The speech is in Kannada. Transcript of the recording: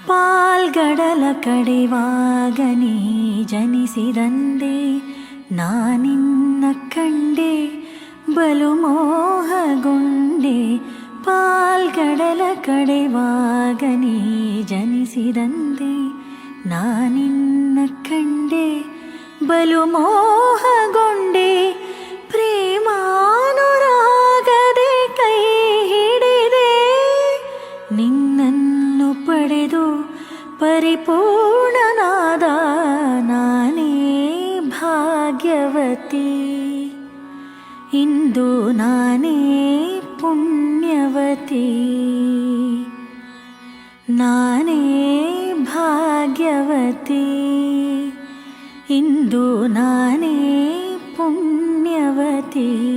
ಪಾಲ್ಗಡಲ ಕಡೆವಾಗ ನೀ ಜನಿಸಿದಂದೆ ನಾನಿನ್ನ ಕಂಡೆ ಬಲು ಮೋಹಗೊಂಡೆ. ಪಾಲ್ಗಡಲ ಕಡೆವಾಗ ನೀ ಜನಿಸಿದಂದೆ ನಾನಿನ್ನ ಕಂಡೆ ಬಲು ಮೋಹಗೊಂಡೆ. ಪ್ರೇಮಾನುರಾಗದೆ ಕೈ ಹಿಡಿದೆ ನಿನ್ನನ್ನು ಪಡೆದು ಪರಿಪೂರ್ಣನಾದ ನಾನೇ ಭಾಗ್ಯವತಿ. ಇಂದು ನಾನೇ ಪುಣ್ಯವತಿ, ನಾನೇ ಭಾಗ್ಯವತಿ. ಇಂದು ನಾನೇ ಪುಣ್ಯವತಿ.